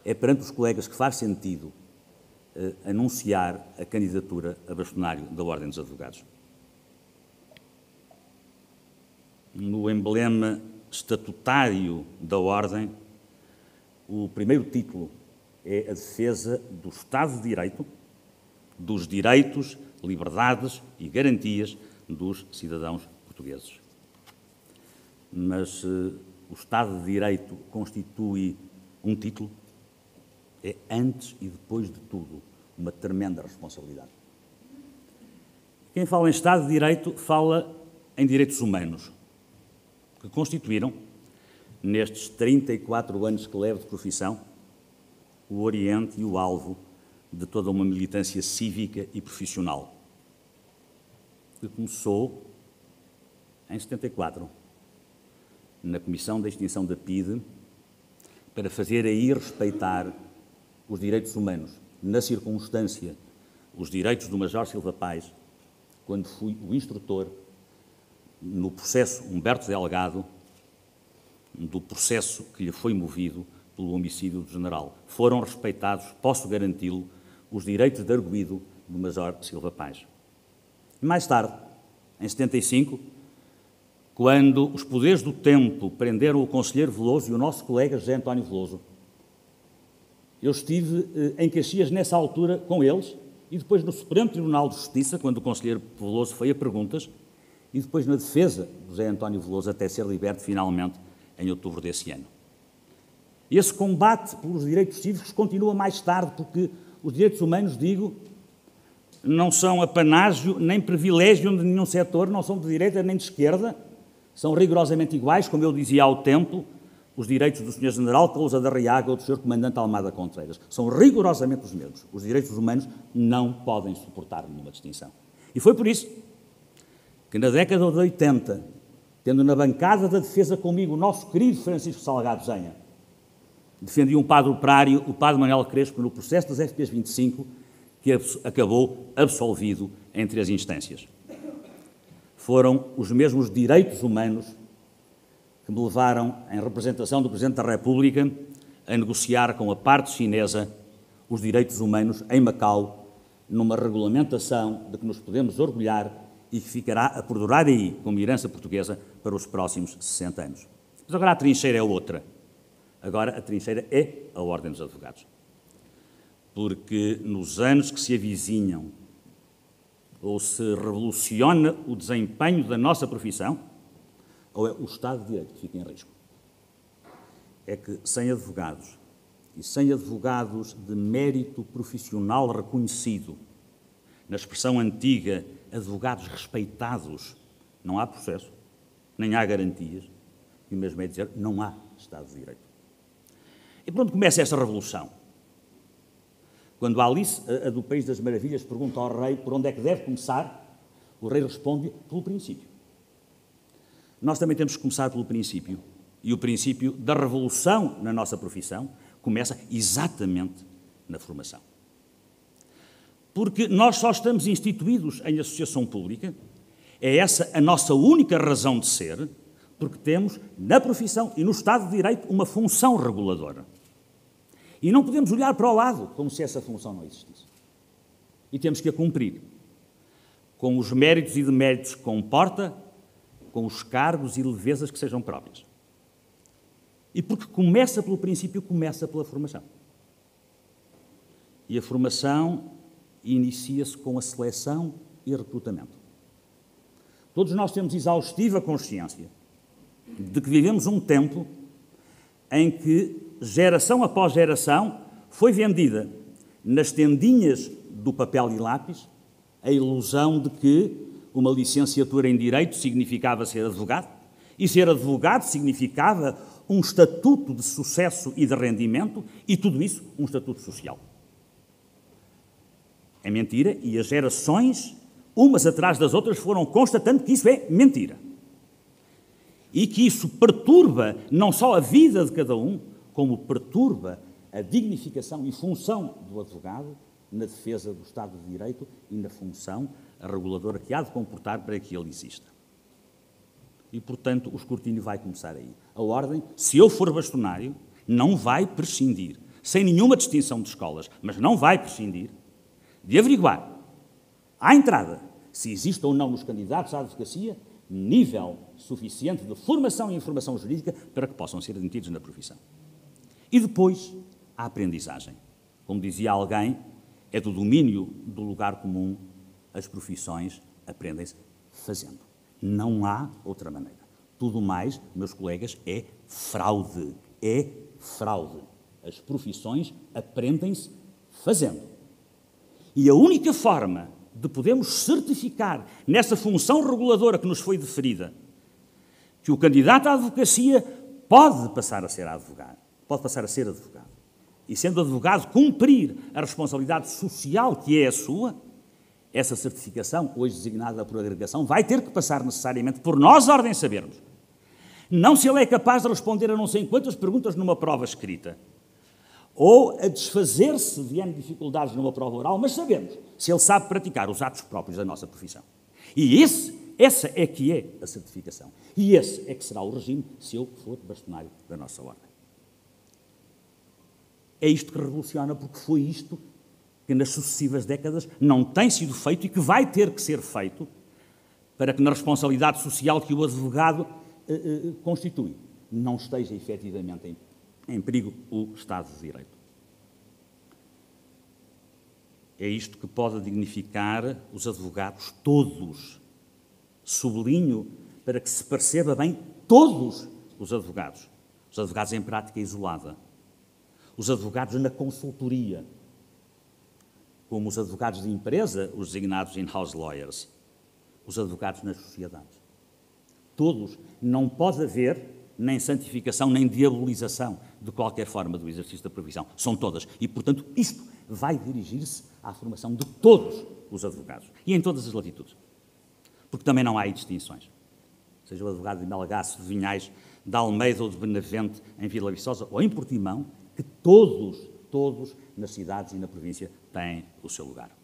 É perante os colegas que faz sentido anunciar a candidatura a bastonário da Ordem dos Advogados. No emblema estatutário da Ordem, o primeiro título é a defesa do Estado de Direito, dos direitos, liberdades e garantias dos cidadãos portugueses. Mas o Estado de Direito constitui um título? É, antes e depois de tudo, uma tremenda responsabilidade. Quem fala em Estado de Direito fala em direitos humanos, que constituíram, nestes 34 anos que levo de profissão, o oriente e o alvo de toda uma militância cívica e profissional, que começou em 74, na Comissão da Extinção da PIDE, para fazer aí respeitar os direitos humanos, na circunstância, os direitos do Major Silva Paes, quando fui o instrutor no processo Humberto Delgado, do processo que lhe foi movido pelo homicídio do general. Foram respeitados, posso garanti-lo, os direitos de arguido do Major Silva Paes. E mais tarde, em 75, quando os poderes do tempo prenderam o conselheiro Veloso e o nosso colega José António Veloso, eu estive em Caxias nessa altura com eles e depois no Supremo Tribunal de Justiça, quando o conselheiro Veloso foi a perguntas, e depois na defesa de José António Veloso até ser liberto finalmente em outubro desse ano. Esse combate pelos direitos cívicos continua mais tarde, porque os direitos humanos, digo, não são apanágio nem privilégio de nenhum setor, não são de direita nem de esquerda, são rigorosamente iguais, como eu dizia ao tempo, os direitos do Sr. General Cousa da Riaga ou do Sr. Comandante Almada Contreiras. São rigorosamente os mesmos. Os direitos humanos não podem suportar nenhuma distinção. E foi por isso que na década de 80, tendo na bancada da defesa comigo o nosso querido Francisco Salgado Zenha, defendia um padre operário, o padre Manuel Crespo, no processo das FPs 25, que acabou absolvido em 3 instâncias. Foram os mesmos direitos humanos que me levaram, em representação do Presidente da República, a negociar com a parte chinesa os direitos humanos em Macau, numa regulamentação de que nos podemos orgulhar e que ficará a perdurar aí como herança portuguesa para os próximos 60 anos. Mas agora a trincheira é outra. Agora a trincheira é a Ordem dos Advogados. Porque nos anos que se avizinham, ou se revoluciona o desempenho da nossa profissão, ou é o Estado de Direito que fica em risco. É que sem advogados, e sem advogados de mérito profissional reconhecido, na expressão antiga, advogados respeitados, não há processo, nem há garantias, e mesmo é dizer, não há Estado de Direito. E por onde começa esta revolução? Quando a Alice, a do País das Maravilhas, pergunta ao rei por onde é que deve começar, o rei responde pelo princípio. Nós também temos que começar pelo princípio, e o princípio da revolução na nossa profissão começa exatamente na formação. Porque nós só estamos instituídos em associação pública, é essa a nossa única razão de ser, porque temos na profissão e no Estado de Direito uma função reguladora. E não podemos olhar para o lado como se essa função não existisse. E temos que a cumprir, com os méritos e deméritos que comporta, com os cargos e levezas que sejam próprias. E porque começa pelo princípio, começa pela formação. E a formação inicia-se com a seleção e recrutamento. Todos nós temos exaustiva consciência de que vivemos um tempo em que, geração após geração, foi vendida nas tendinhas do papel e lápis a ilusão de que uma licenciatura em Direito significava ser advogado, e ser advogado significava um estatuto de sucesso e de rendimento, e tudo isso um estatuto social. É mentira, e as gerações, umas atrás das outras, foram constatando que isso é mentira. E que isso perturba não só a vida de cada um, como perturba a dignificação e função do advogado na defesa do Estado de Direito e na função reguladora que há de comportar para que ele exista. E, portanto, o escrutínio vai começar aí. A Ordem, se eu for bastonário, não vai prescindir, sem nenhuma distinção de escolas, mas não vai prescindir, de averiguar, à entrada, se existe ou não nos candidatos à advocacia nível suficiente de formação e informação jurídica para que possam ser admitidos na profissão. E depois, a aprendizagem. Como dizia alguém, é do domínio do lugar comum, as profissões aprendem-se fazendo. Não há outra maneira. Tudo mais, meus colegas, é fraude. É fraude. As profissões aprendem-se fazendo. E a única forma de podermos certificar, nessa função reguladora que nos foi deferida, que o candidato à advocacia pode passar a ser advogado, e sendo advogado cumprir a responsabilidade social que é a sua, essa certificação, hoje designada por agregação, vai ter que passar necessariamente por nós, Ordem, sabermos. Não se ele é capaz de responder a não sei quantas perguntas numa prova escrita, ou a desfazer-se de N dificuldades numa prova oral, mas sabemos se ele sabe praticar os atos próprios da nossa profissão. E essa é que é a certificação. E esse é que será o regime se eu for bastonário da nossa Ordem. É isto que revoluciona, porque foi isto que nas sucessivas décadas não tem sido feito e que vai ter que ser feito para que na responsabilidade social que o advogado constitui não esteja efetivamente em perigo o Estado de Direito. É isto que pode dignificar os advogados todos. Sublinho para que se perceba bem todos os advogados. Os advogados em prática isolada. Os advogados na consultoria. Como os advogados de empresa, os designados in-house lawyers. Os advogados nas sociedades. Todos. Não pode haver nem santificação, nem diabolização de qualquer forma do exercício da profissão. São todas. E, portanto, isto vai dirigir-se à formação de todos os advogados. E em todas as latitudes. Porque também não há aí distinções. Seja o advogado de Melgaço, de Vinhais, de Almeida ou de Benavente, em Vila Viçosa ou em Portimão, que todos, nas cidades e na província, têm o seu lugar.